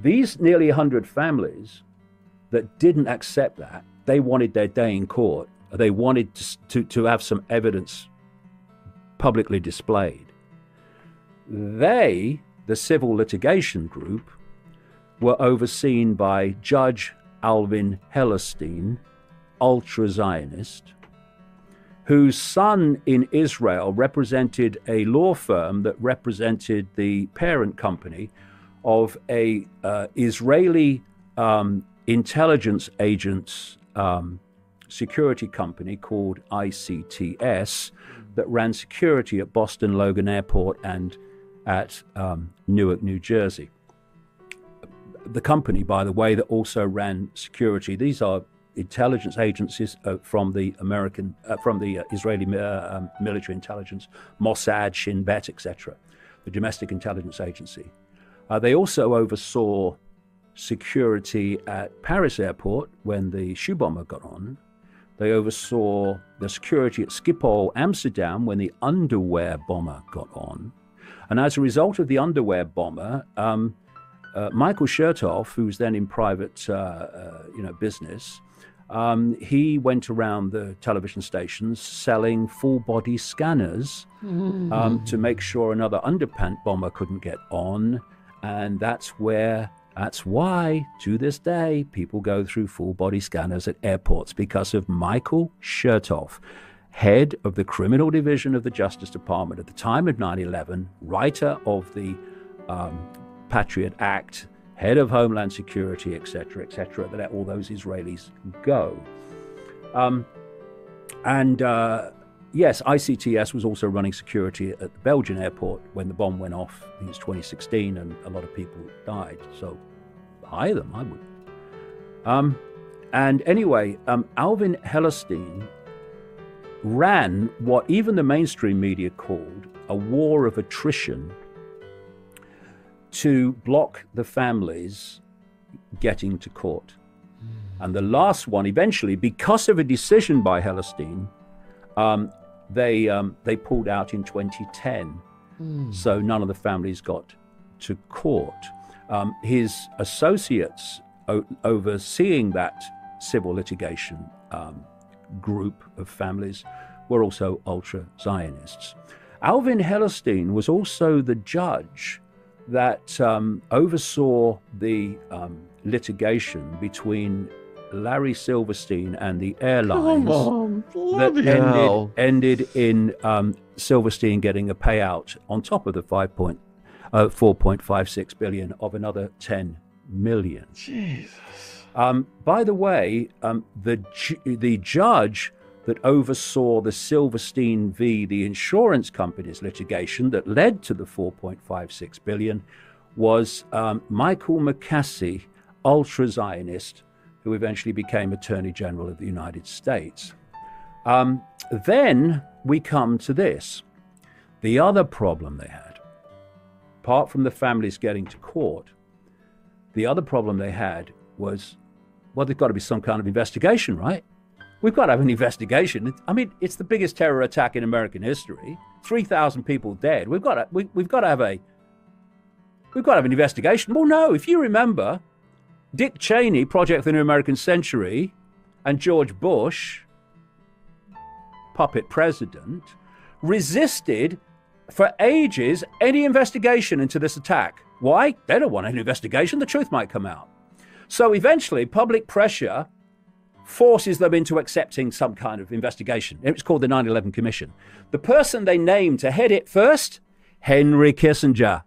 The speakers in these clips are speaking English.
These nearly 100 families that didn't accept that, they wanted their day in court. They wanted to have some evidence publicly displayed. They, the civil litigation group, were overseen by Judge Alvin Hellerstein, ultra-Zionist, whose son in Israel represented a law firm that represented the parent company of a Israeli intelligence agents security company called ICTS that ran security at Boston Logan Airport and at Newark, New Jersey. The company, by the way, that also ran security. These are intelligence agencies from the Israeli military intelligence, Mossad, Shin Bet, etc., the domestic intelligence agency. They also oversaw security at Paris airport when the shoe bomber got on. They oversaw the security at Schiphol, Amsterdam, when the underwear bomber got on. And as a result of the underwear bomber, Michael Chertoff, who was then in private business, he went around the television stations selling full-body scanners to make sure another underpant bomber couldn't get on. And that's why, to this day, people go through full-body scanners at airports, because of Michael Chertoff, head of the criminal division of the Justice Department at the time of 9/11, writer of the Patriot Act, head of Homeland Security, etc., that let all those Israelis go. Yes, ICTS was also running security at the Belgian airport when the bomb went off. I think it was 2016, and a lot of people died. So hire them, I would. And anyway, Alvin Hellerstein ran what even the mainstream media called a war of attrition to block the families getting to court. And the last one, eventually, because of a decision by Hellerstein, they pulled out in 2010. So none of the families got to court. His associates overseeing that civil litigation group of families were also ultra-Zionists. Alvin Hellerstein was also the judge that oversaw the litigation between Larry Silverstein and the airlines that ended in Silverstein getting a payout on top of the 4.56 billion of another 10 million. Jesus. By the way, the judge that oversaw the Silverstein v. the insurance company's litigation that led to the 4.56 billion was Michael McCasey, ultra-Zionist, who eventually became Attorney General of the United States. Then we come to this. The other problem they had, apart from the families getting to court, the other problem they had was, well, there's got to be some kind of investigation, right? We've got to have an investigation. I mean, it's the biggest terror attack in American history. 3,000 people dead. We've got to have an investigation. Well, no, if you remember, Dick Cheney, Project the New American Century, and George Bush, puppet president, resisted for ages any investigation into this attack. Why? They don't want an investigation. The truth might come out. So eventually, public pressure forces them into accepting some kind of investigation. It's called the 9/11 Commission. The person they named to head it first, Henry Kissinger.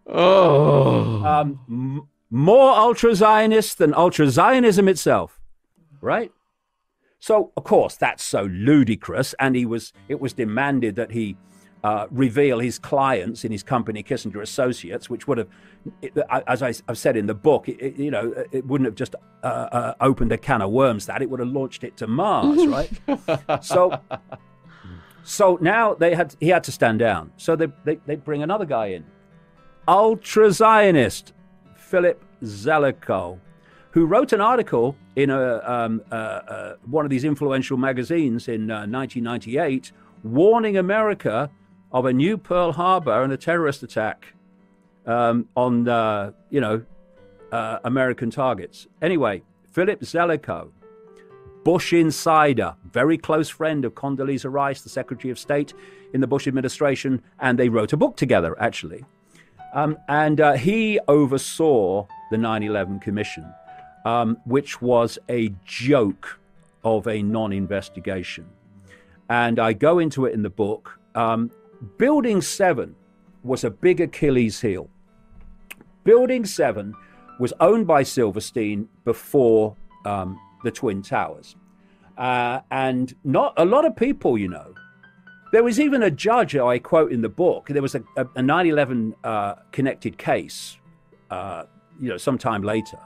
More ultra-Zionist than ultra-Zionism itself, right? So, of course, that's so ludicrous, and it was demanded that he reveal his clients in his company, Kissinger Associates, which would have, as I've said in the book, it wouldn't have just opened a can of worms. It would have launched it to Mars, right? So now he had to stand down. So they bring another guy in, ultra-Zionist Philip Zelikow, who wrote an article in one of these influential magazines in 1998, warning America of a new Pearl Harbor and a terrorist attack on American targets. Anyway, Philip Zelikow, Bush insider, very close friend of Condoleezza Rice, the Secretary of State in the Bush administration, and they wrote a book together, actually. And he oversaw the 9/11 Commission, which was a joke of a non-investigation. And I go into it in the book. Building 7 was a big Achilles heel. Building 7 was owned by Silverstein before the Twin Towers. And not a lot of people, you know. There was even a judge, I quote in the book, there was a 9/11 connected case, sometime later.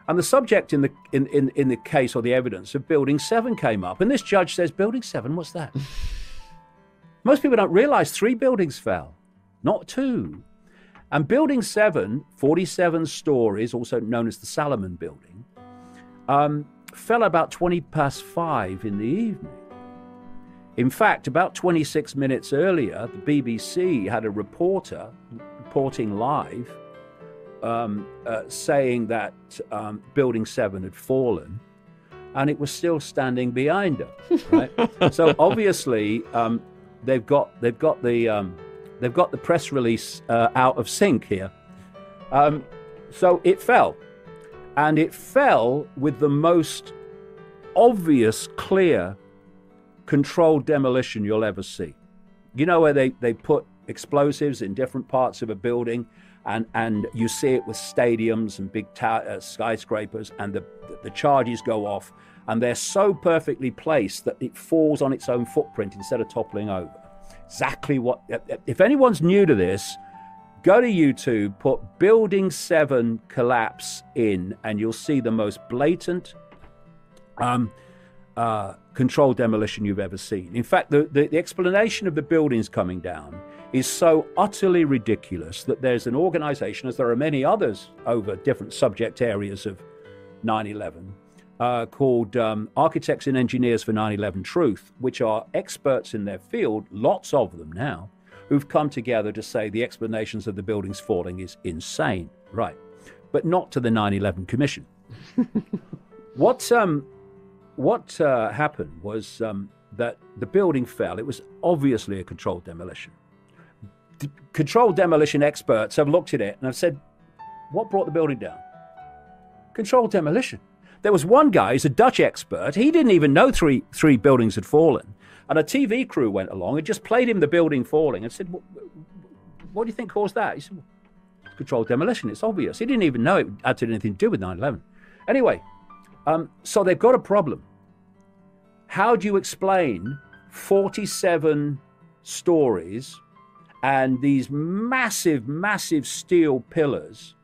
And the subject in the case or the evidence of Building 7 came up. And this judge says, Building 7, what's that? Most people don't realize 3 buildings fell, not 2. And Building 7, 47 stories, also known as the Salomon Building, fell about 5:20 in the evening. In fact, about 26 minutes earlier, the BBC had a reporter reporting live saying that Building 7 had fallen, and it was still standing behind her. Right? So obviously, they've got the press release out of sync here. So it fell, and it fell with the most obvious, clear, controlled demolition you'll ever see. You know, where they put explosives in different parts of a building, and you see it with stadiums and big skyscrapers, and the charges go off, and they're so perfectly placed that it falls on its own footprint instead of toppling over. Exactly what, if anyone's new to this, go to YouTube, put Building 7 collapse in, and you'll see the most blatant controlled demolition you've ever seen. In fact, the explanation of the buildings coming down is so utterly ridiculous that there's an organization, as there are many others over different subject areas of 9/11, called Architects and Engineers for 9/11 Truth, which are experts in their field, lots of them now, who've come together to say the explanations of the buildings falling is insane. Right. But not to the 9/11 Commission. What happened was that the building fell. It was obviously a controlled demolition. Controlled demolition experts have looked at it and have said, what brought the building down? Controlled demolition. There was one guy, he's a Dutch expert, he didn't even know three buildings had fallen. And a TV crew went along and just played him the building falling and said, what do you think caused that? He said, well, it's controlled demolition, it's obvious. He didn't even know it had anything to do with 9/11. Anyway, so they've got a problem. How do you explain 47 stories and these massive, massive steel pillars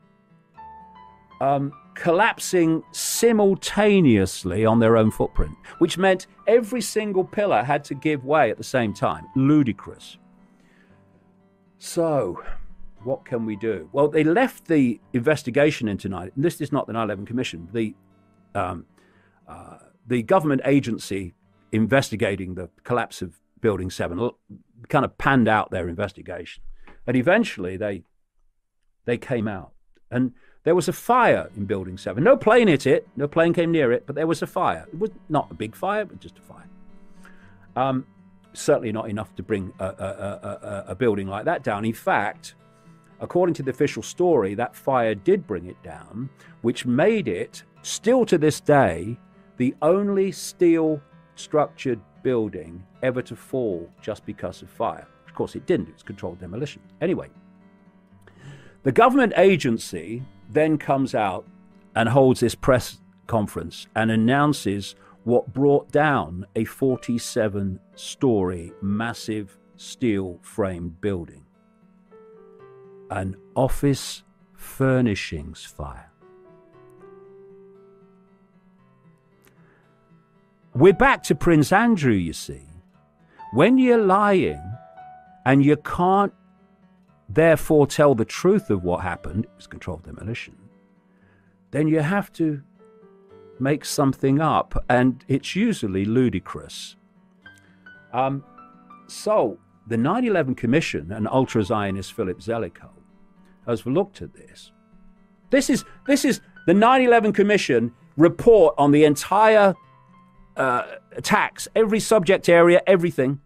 collapsing simultaneously on their own footprint, which meant every single pillar had to give way at the same time? Ludicrous. So, what can we do? Well, they left the investigation into this is not the 9/11 Commission. The government agency investigating the collapse of Building 7 kind of panned out their investigation. And eventually they came out. And there was a fire in Building 7. No plane hit it. No plane came near it, but there was a fire. It was not a big fire, but just a fire. Certainly not enough to bring a building like that down. In fact, according to the official story, that fire did bring it down, which made it, still to this day, the only steel-structured building ever to fall just because of fire. Of course, it didn't. It was controlled demolition. Anyway, the government agency then comes out and holds this press conference and announces what brought down a 47-story massive steel-framed building. An office furnishings fire. We're back to Prince Andrew, you see. When you're lying and you can't therefore tell the truth of what happened, it was controlled demolition, then you have to make something up, and it's usually ludicrous. So the 9/11 Commission and ultra-Zionist Philip Zelikow has looked at this, This is the 9/11 Commission report on the entire attacks, every subject area, everything.